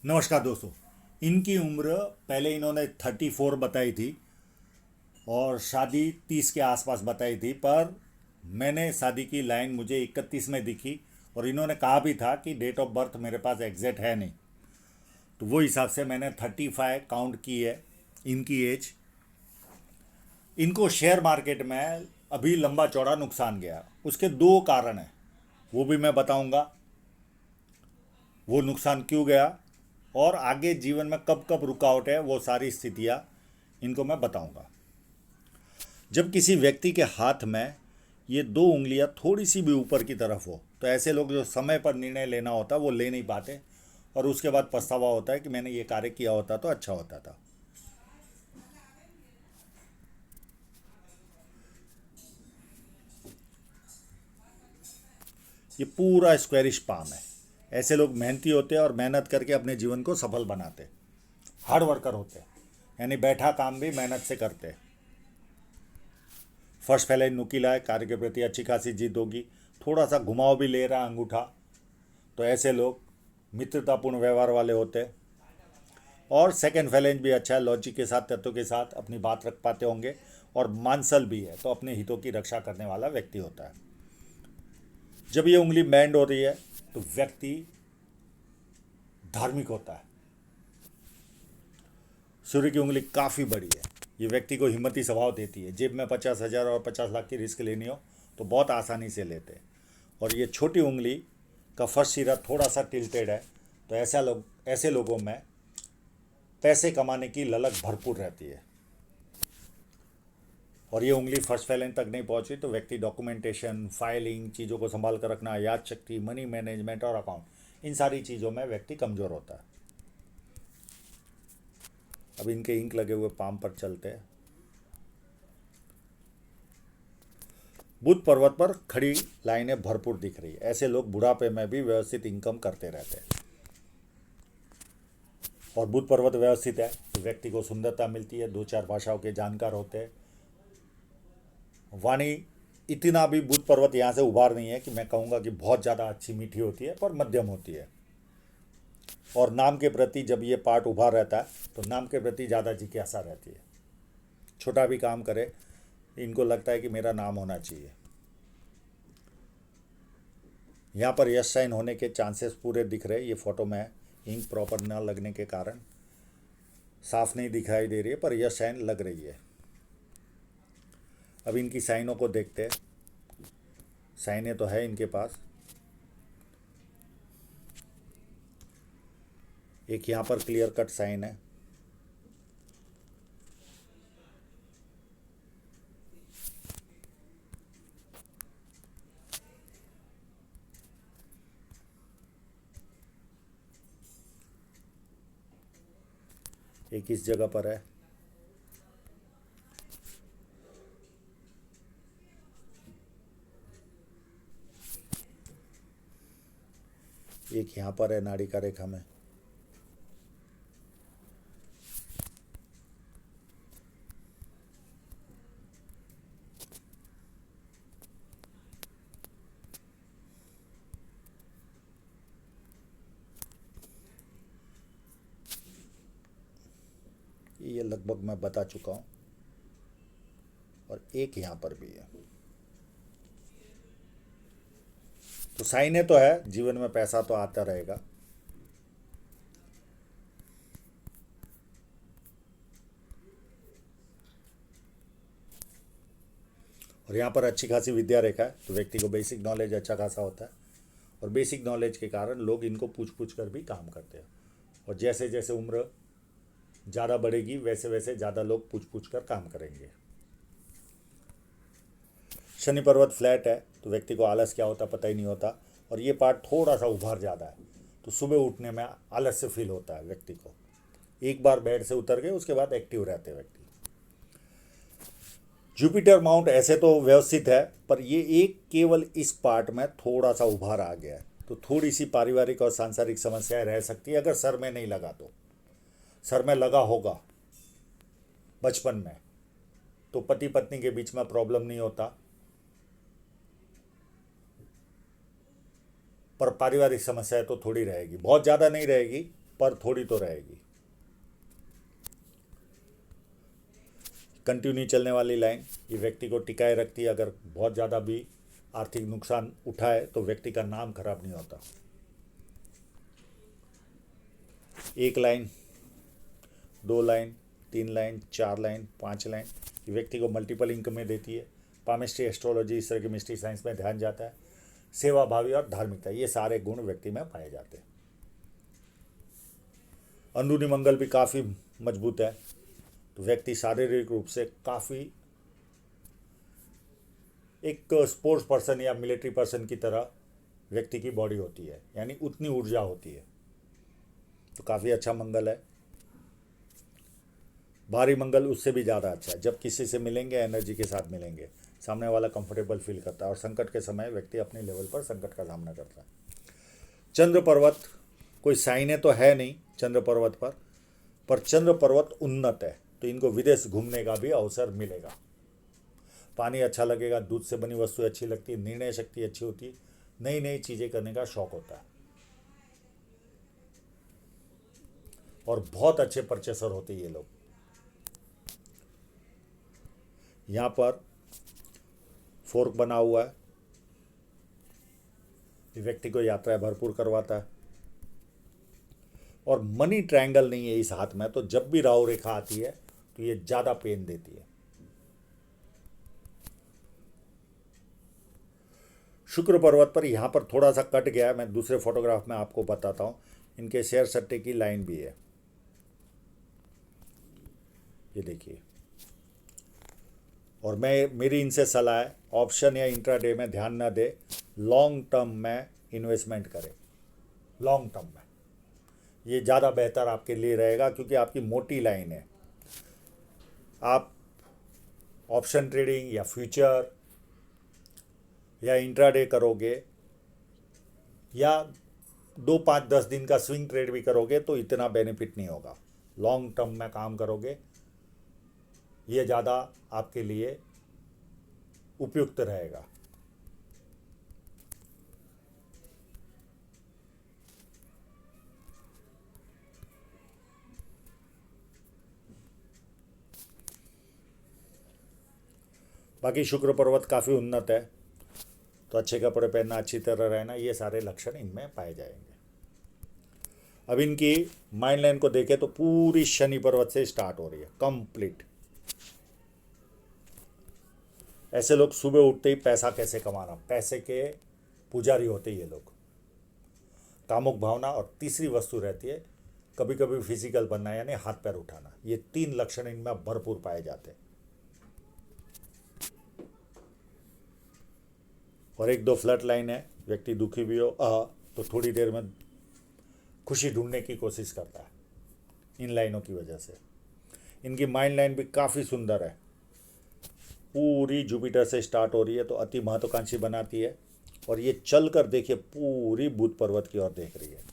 नमस्कार दोस्तों। इनकी उम्र पहले इन्होंने 34 बताई थी और शादी 30 के आसपास बताई थी, पर मैंने शादी की लाइन मुझे 31 में दिखी और इन्होंने कहा भी था कि डेट ऑफ बर्थ मेरे पास एग्जैक्ट है नहीं, तो वो हिसाब से मैंने 35 काउंट की है इनकी एज। इनको शेयर मार्केट में अभी लंबा चौड़ा नुकसान गया, उसके दो कारण हैं, वो भी मैं बताऊंगा वो नुकसान क्यों गया और आगे जीवन में कब कब रुकावट है, वो सारी स्थितियाँ इनको मैं बताऊंगा। जब किसी व्यक्ति के हाथ में ये दो उंगलियां थोड़ी सी भी ऊपर की तरफ हो, तो ऐसे लोग जो समय पर निर्णय लेना होता है वो ले नहीं पाते और उसके बाद पछतावा होता है कि मैंने ये कार्य किया होता तो अच्छा होता था। ये पूरा स्क्वेरिश पाम है। ऐसे लोग मेहनती होते हैं और मेहनत करके अपने जीवन को सफल बनाते, हार्ड वर्कर होते हैं, यानी बैठा काम भी मेहनत से करते हैं। फर्स्ट फैलाइन नुकीला है, कार्य के प्रति अच्छी खासी जिद होगी, थोड़ा सा घुमाव भी ले रहा है अंगूठा, तो ऐसे लोग मित्रतापूर्ण व्यवहार वाले होते हैं। और सेकंड फैलेंज भी अच्छा है, लॉजिक के साथ तत्वों के साथ अपनी बात रख पाते होंगे और मानसल भी है, तो अपने हितों की रक्षा करने वाला व्यक्ति होता है। जब ये उंगली बैंड हो रही है तो व्यक्ति धार्मिक होता है। सूर्य की उंगली काफ़ी बड़ी है, ये व्यक्ति को हिम्मती स्वभाव देती है। जेब में 50,000 और 50 लाख की रिस्क लेनी हो तो बहुत आसानी से लेते हैं। और ये छोटी उंगली का फर्स्ट सिरा थोड़ा सा टिल्टेड है, तो ऐसे लोगों में पैसे कमाने की ललक भरपूर रहती है। और ये उंगली फर्स्ट फैलेंज तक नहीं पहुंची तो व्यक्ति डॉक्यूमेंटेशन, फाइलिंग, चीज़ों को संभाल कर रखना, याद शक्ति, मनी मैनेजमेंट और अकाउंट, इन सारी चीज़ों में व्यक्ति कमज़ोर होता है। अब इनके इंक लगे हुए पाम पर चलते हैं। बुध पर्वत पर खड़ी लाइनें भरपूर दिख रही है। ऐसे लोग बुढ़ापे में भी व्यवस्थित इनकम करते रहते हैं। और बुध पर्वत व्यवस्थित है तो व्यक्ति को सुंदरता मिलती है, दो चार भाषाओं के जानकार होते हैं। वाणी इतना भी बुध पर्वत यहाँ से उभार नहीं है कि मैं कहूँगा कि बहुत ज़्यादा अच्छी मीठी होती है, पर मध्यम होती है। और नाम के प्रति जब ये पार्ट उभार रहता है तो नाम के प्रति ज़्यादा जिज्ञासा रहती है। छोटा भी काम करे इनको लगता है कि मेरा नाम होना चाहिए। यहाँ पर यस साइन होने के चांसेस पूरे दिख रहे हैं। ये फोटो में इंक प्रॉपर ना लगने के कारण साफ नहीं दिखाई दे रही है, पर यस साइन लग रही है। अब इनकी साइनों को देखते हैं। साइनें तो है इनके पास। एक यहाँ पर क्लियर कट साइन है, एक इस जगह पर है, एक यहाँ पर है नाड़ी का रेखा में। ये लगभग मैं बता चुका हूँ। और एक यहाँ पर भी है। तो साइनें तो है, जीवन में पैसा तो आता रहेगा। और यहाँ पर अच्छी खासी विद्या रेखा है, तो व्यक्ति को बेसिक नॉलेज अच्छा खासा होता है। और बेसिक नॉलेज के कारण लोग इनको पूछ पूछ कर भी काम करते हैं। और जैसे जैसे उम्र ज़्यादा बढ़ेगी वैसे वैसे ज़्यादा लोग पूछ पूछ कर काम करेंगे। शनि पर्वत फ्लैट है तो व्यक्ति को आलस क्या होता पता ही नहीं होता। और ये पार्ट थोड़ा सा उभार ज़्यादा है, तो सुबह उठने में आलस से फील होता है व्यक्ति को। एक बार बेड से उतर गए उसके बाद एक्टिव रहते हैं व्यक्ति। जुपिटर माउंट ऐसे तो व्यवस्थित है, पर ये एक केवल इस पार्ट में थोड़ा सा उभार आ गया है, तो थोड़ी सी पारिवारिक और सांसारिक समस्याएं रह सकती है अगर सर में नहीं लगा तो। सर में लगा होगा बचपन में तो पति पत्नी के बीच में प्रॉब्लम नहीं होता, पर पारिवारिक समस्याएं तो थोड़ी रहेगी, बहुत ज़्यादा नहीं रहेगी, पर थोड़ी तो रहेगी। कंटिन्यू चलने वाली लाइन ये व्यक्ति को टिकाए रखती है। अगर बहुत ज़्यादा भी आर्थिक नुकसान उठाए तो व्यक्ति का नाम खराब नहीं होता। एक लाइन, दो लाइन, तीन लाइन, चार लाइन, पांच लाइन ये व्यक्ति को मल्टीपल इनकम में देती है। पामिस्ट्री, एस्ट्रोलॉजी, इस तरह की मिस्ट्री साइंस में ध्यान जाता है। सेवा भावी और धार्मिकता ये सारे गुण व्यक्ति में पाए जाते हैं। अंदरूनी मंगल भी काफ़ी मजबूत है, तो व्यक्ति शारीरिक रूप से काफ़ी एक स्पोर्ट्स पर्सन या मिलिट्री पर्सन की तरह व्यक्ति की बॉडी होती है, यानी उतनी ऊर्जा होती है, तो काफ़ी अच्छा मंगल है। भारी मंगल उससे भी ज़्यादा अच्छा है। जब किसी से मिलेंगे एनर्जी के साथ मिलेंगे, सामने वाला कंफर्टेबल फील करता है और संकट के समय व्यक्ति अपने लेवल पर संकट का सामना करता है। चंद्र पर्वत कोई साइन है तो है नहीं चंद्र पर्वत पर चंद्र पर्वत उन्नत है, तो इनको विदेश घूमने का भी अवसर मिलेगा। पानी अच्छा लगेगा, दूध से बनी वस्तु अच्छी लगती है, निर्णय शक्ति अच्छी होती है, नई नई चीज़ें करने का शौक होता है और बहुत अच्छे परचेसर होते हैं ये लोग। यहाँ पर फोर्क बना हुआ है, ये व्यक्ति को यात्राएं भरपूर करवाता है। और मनी ट्रायंगल नहीं है इस हाथ में, तो जब भी राहु रेखा आती है तो ये ज़्यादा पेन देती है। शुक्र पर्वत पर यहाँ पर थोड़ा सा कट गया है, मैं दूसरे फोटोग्राफ में आपको बताता हूँ। इनके शेयर सट्टे की लाइन भी है, ये देखिए। और मेरी इनसे सलाह है, ऑप्शन या इंट्राडे में ध्यान न दे, लॉन्ग टर्म में इन्वेस्टमेंट करें। लॉन्ग टर्म में ये ज़्यादा बेहतर आपके लिए रहेगा, क्योंकि आपकी मोटी लाइन है। आप ऑप्शन ट्रेडिंग या फ्यूचर या इंट्राडे करोगे या 2, 5, 10 दिन का स्विंग ट्रेड भी करोगे तो इतना बेनिफिट नहीं होगा। लॉन्ग टर्म में काम करोगे, ये ज़्यादा आपके लिए उपयुक्त रहेगा। बाकी शुक्र पर्वत काफ़ी उन्नत है, तो अच्छे कपड़े पहनना, अच्छी तरह रहना, ये सारे लक्षण इनमें पाए जाएंगे। अब इनकी माइंड लाइन को देखें तो पूरी शनि पर्वत से स्टार्ट हो रही है कंप्लीट। ऐसे लोग सुबह उठते ही पैसा कैसे कमाना, पैसे के पुजारी होते ये लोग। कामुक भावना और तीसरी वस्तु रहती है कभी कभी फिजिकल बनना, यानी हाथ पैर उठाना। ये 3 लक्षण इनमें भरपूर पाए जाते हैं। और 1-2 फ्लड लाइन है, व्यक्ति दुखी भी हो तो थोड़ी देर में खुशी ढूंढने की कोशिश करता है इन लाइनों की वजह से। इनकी माइंड लाइन भी काफ़ी सुंदर है, पूरी जुपिटर से स्टार्ट हो रही है, तो अति महत्वाकांक्षी बनाती है। और ये चल कर देखिए पूरी बुध पर्वत की ओर देख रही है।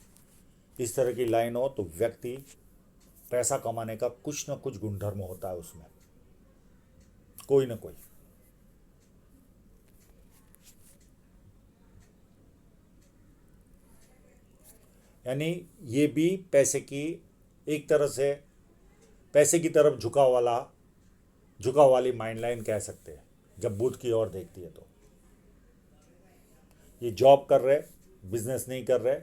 इस तरह की लाइन हो तो व्यक्ति पैसा कमाने का कुछ न कुछ गुणधर्म होता है उसमें, कोई ना कोई। यानी ये भी पैसे की एक तरह से पैसे की तरफ झुकाव वाली माइंड लाइन कह सकते हैं जब बुध की ओर देखती है। तो ये जॉब कर रहे, बिजनेस नहीं कर रहे,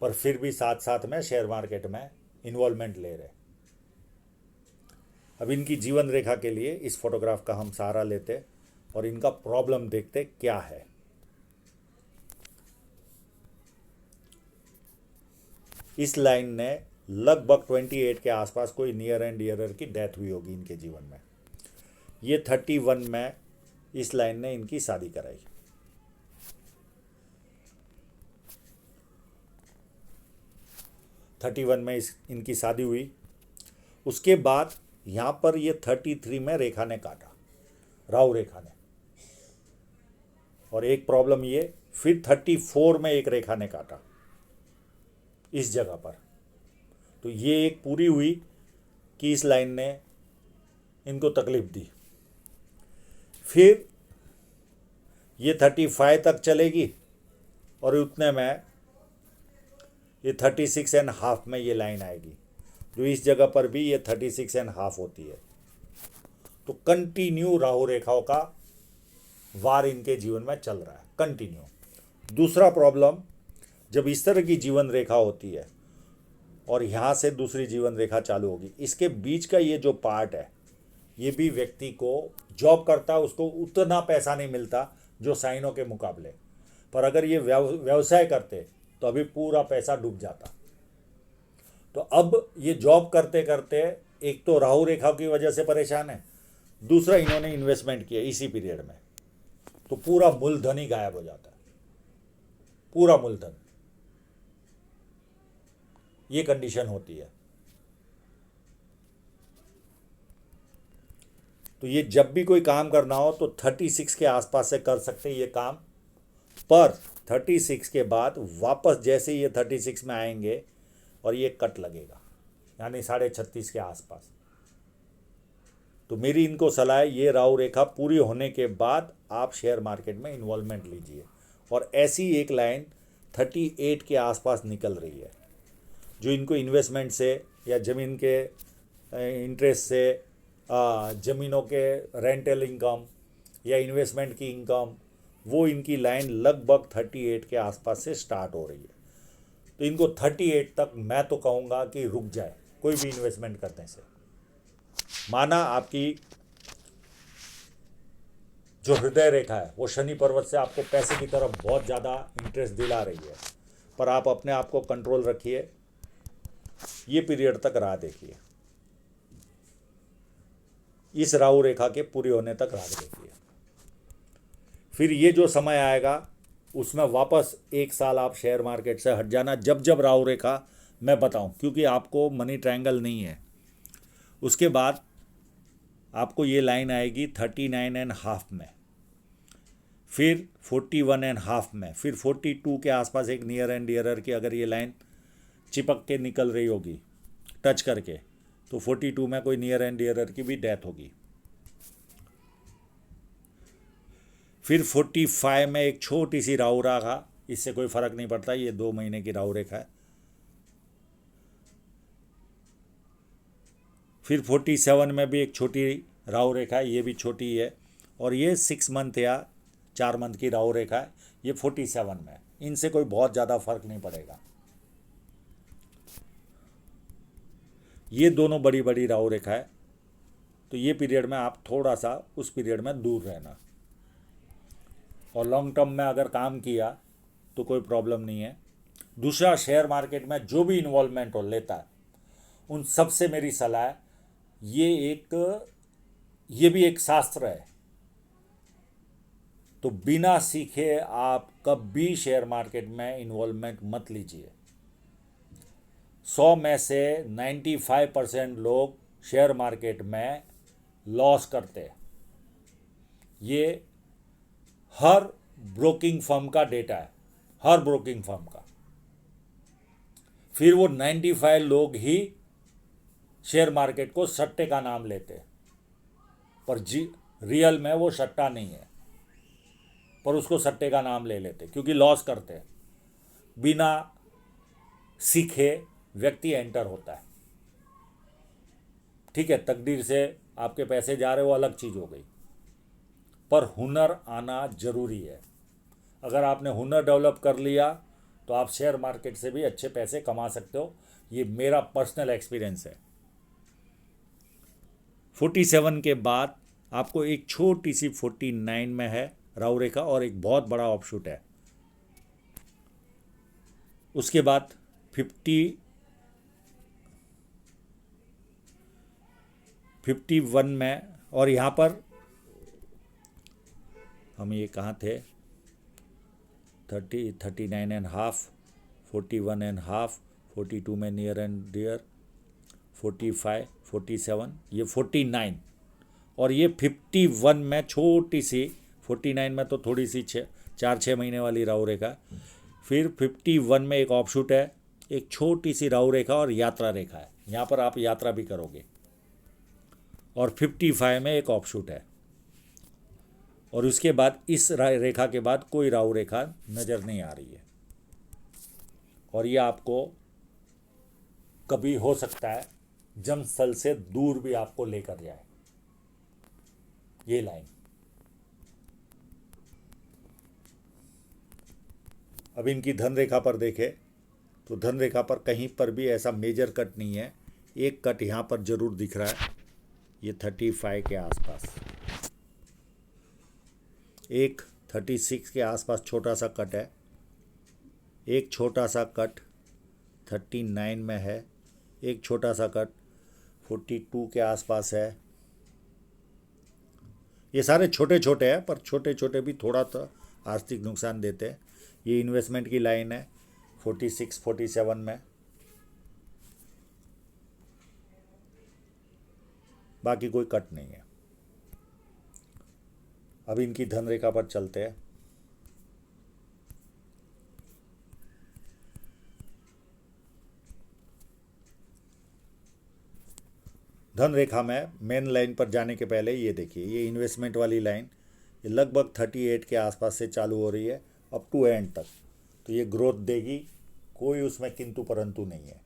पर फिर भी साथ साथ में शेयर मार्केट में इन्वॉल्वमेंट ले रहे। अब इनकी जीवन रेखा के लिए इस फोटोग्राफ का हम सहारा लेते और इनका प्रॉब्लम देखते क्या है। इस लाइन ने लगभग 28 के आसपास कोई नियर एंड डियरर की डेथ हुई होगी इनके जीवन में। ये 31 में इस लाइन ने इनकी शादी कराई। इनकी शादी हुई। उसके बाद यहाँ पर ये 33 में रेखा ने काटा, राहु रेखा ने। और एक प्रॉब्लम ये, फिर 34 में एक रेखा ने काटा इस जगह पर। तो ये एक पूरी हुई कि इस लाइन ने इनको तकलीफ दी। फिर ये 35 तक चलेगी और उतने में ये 36.5 में ये लाइन आएगी, जो इस जगह पर भी ये 36.5 होती है। तो कंटिन्यू राहु रेखाओं का वार इनके जीवन में चल रहा है, कंटिन्यू। दूसरा प्रॉब्लम, जब इस तरह की जीवन रेखा होती है और यहाँ से दूसरी जीवन रेखा चालू होगी, इसके बीच का ये जो पार्ट है, ये भी व्यक्ति को जॉब करता है उसको उतना पैसा नहीं मिलता जो साइनों के मुकाबले, पर अगर ये व्यवसाय करते तो अभी पूरा पैसा डूब जाता। तो अब ये जॉब करते करते एक तो राहु रेखा की वजह से परेशान है, दूसरा इन्होंने इन्वेस्टमेंट किया इसी पीरियड में, तो पूरा मूलधन ही गायब हो जाता है, पूरा मूलधन। ये कंडीशन होती है। तो ये जब भी कोई काम करना हो तो 36 के आसपास से कर सकते हैं ये काम, पर 36 के बाद वापस जैसे ये 36 में आएंगे और ये कट लगेगा, यानी 36.5 के आसपास। तो मेरी इनको सलाह है, ये राहु रेखा पूरी होने के बाद आप शेयर मार्केट में इन्वॉल्वमेंट लीजिए। और ऐसी एक लाइन 38 के आसपास निकल रही है, जो इनको इन्वेस्टमेंट से या ज़मीन के इंटरेस्ट से, ज़मीनों के रेंटल इनकम या इन्वेस्टमेंट की इनकम, वो इनकी लाइन लगभग 38 के आसपास से स्टार्ट हो रही है। तो इनको 38 तक मैं तो कहूँगा कि रुक जाए कोई भी इन्वेस्टमेंट करने से। माना आपकी जो हृदय रेखा है वो शनि पर्वत से आपको पैसे की तरफ बहुत ज़्यादा इंटरेस्ट दिला रही है, पर आप अपने आप को कंट्रोल रखिए, ये पीरियड तक राह देखिए, इस राहु रेखा के पूरे होने तक राह देखिए। फिर ये जो समय आएगा उसमें वापस 1 साल आप शेयर मार्केट से हट जाना, जब जब राहु रेखा मैं बताऊं, क्योंकि आपको मनी ट्रायंगल नहीं है। उसके बाद आपको ये लाइन आएगी 39.5 में, फिर 41.5 में, फिर 42 के आसपास एक नियर एंड डियरर की अगर ये लाइन चिपक के निकल रही होगी टच करके, तो 42 में कोई नियर एंड डियरर की भी डेथ होगी। फिर 45 में एक छोटी सी राहु रेखा, इससे कोई फर्क नहीं पड़ता, ये 2 महीने की राहु रेखा है। फिर 47 में भी एक छोटी राहु रेखा है, ये भी छोटी है, और ये 6 मंथ या 4 मंथ की राहु रेखा है, ये 47 में। इनसे कोई बहुत ज़्यादा फर्क नहीं पड़ेगा। ये दोनों बड़ी बड़ी राहु रेखा है, तो ये पीरियड में आप थोड़ा सा उस पीरियड में दूर रहना, और लॉन्ग टर्म में अगर काम किया तो कोई प्रॉब्लम नहीं है। दूसरा, शेयर मार्केट में जो भी इन्वॉल्वमेंट हो लेता है उन सब से मेरी सलाह है, ये भी एक शास्त्र है, तो बिना सीखे आप कभी शेयर मार्केट में इन्वॉल्वमेंट मत लीजिए। 100 में से 95% लोग शेयर मार्केट में लॉस करते हैं। ये हर ब्रोकिंग फर्म का डेटा है, हर ब्रोकिंग फर्म का। फिर वो 95 लोग ही शेयर मार्केट को सट्टे का नाम लेते हैं, पर रियल में वो सट्टा नहीं है, पर उसको सट्टे का नाम ले लेते क्योंकि लॉस करते हैं। बिना सीखे व्यक्ति एंटर होता है, ठीक है, तकदीर से आपके पैसे जा रहे, वो अलग चीज़ हो गई, पर हुनर आना जरूरी है। अगर आपने हुनर डेवलप कर लिया तो आप शेयर मार्केट से भी अच्छे पैसे कमा सकते हो, ये मेरा पर्सनल एक्सपीरियंस है। 47 के बाद आपको एक छोटी सी 49 में है राहु रेखा, और एक बहुत बड़ा ऑफशूट है। उसके बाद 51 में, और यहाँ पर हम ये कहाँ थे, 39.5, 41.5, 42 में नियर एंड डियर, 45, 47, ये 49, और ये 51 में छोटी सी, 49 में तो थोड़ी सी 4-6 महीने वाली राहु रेखा। फिर 51 में एक ऑफशूट है, एक छोटी सी राहु रेखा और यात्रा रेखा है, यहाँ पर आप यात्रा भी करोगे। और 55 में एक ऑफशूट है, और उसके बाद इस रेखा के बाद कोई राहु रेखा नज़र नहीं आ रही है। और ये आपको कभी हो सकता है जन्मस्थल से दूर भी आपको लेकर जाए, ये लाइन। अब इनकी धन रेखा पर देखें तो धन रेखा पर कहीं पर भी ऐसा मेजर कट नहीं है। एक कट यहाँ पर जरूर दिख रहा है, ये 35 के आसपास, एक 36 के आसपास छोटा सा कट है, एक छोटा सा कट 39 में है, एक छोटा सा कट 42 के आसपास है। ये सारे छोटे छोटे हैं, पर छोटे छोटे भी थोड़ा तो आर्थिक नुकसान देते हैं। ये इन्वेस्टमेंट की लाइन है 46 47 में। बाकी कोई कट नहीं है। अब इनकी धन रेखा पर चलते हैं। धन रेखा में मेन लाइन पर जाने के पहले ये देखिए, ये इन्वेस्टमेंट वाली लाइन ये लगभग 38 के आसपास से चालू हो रही है अप टू एंड तक। तो ये ग्रोथ देगी, कोई उसमें किंतु परंतु नहीं है।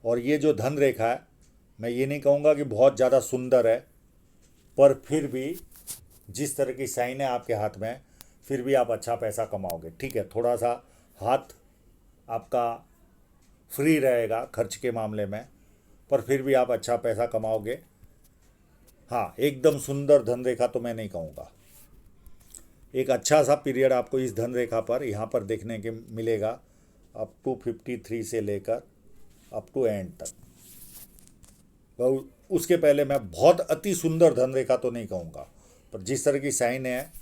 और ये जो धन रेखा है, मैं ये नहीं कहूँगा कि बहुत ज़्यादा सुंदर है, पर फिर भी जिस तरह की साइन है आपके हाथ में, फिर भी आप अच्छा पैसा कमाओगे। ठीक है, थोड़ा सा हाथ आपका फ्री रहेगा खर्च के मामले में, पर फिर भी आप अच्छा पैसा कमाओगे। हाँ, एकदम सुंदर धन रेखा तो मैं नहीं कहूँगा। एक अच्छा सा पीरियड आपको इस धन रेखा पर यहाँ पर देखने के मिलेगा, अप टू 53 से लेकर अप टू एंड तक। उसके पहले मैं बहुत अति सुंदर धन रेखा तो नहीं कहूँगा, पर जिस तरह की साइन है,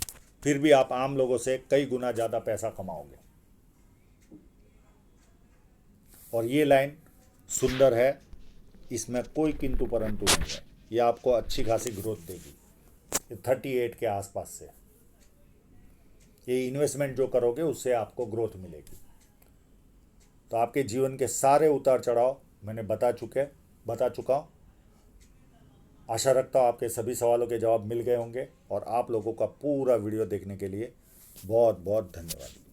फिर भी आप आम लोगों से कई गुना ज़्यादा पैसा कमाओगे। और ये लाइन सुंदर है, इसमें कोई किंतु परंतु नहीं है। ये आपको अच्छी खासी ग्रोथ देगी 38 के आसपास से। ये इन्वेस्टमेंट जो करोगे उससे आपको ग्रोथ मिलेगी। तो आपके जीवन के सारे उतार चढ़ाव मैंने बता चुका हूँ। आशा रखता हूँ आपके सभी सवालों के जवाब मिल गए होंगे। और आप लोगों का पूरा वीडियो देखने के लिए बहुत बहुत धन्यवाद।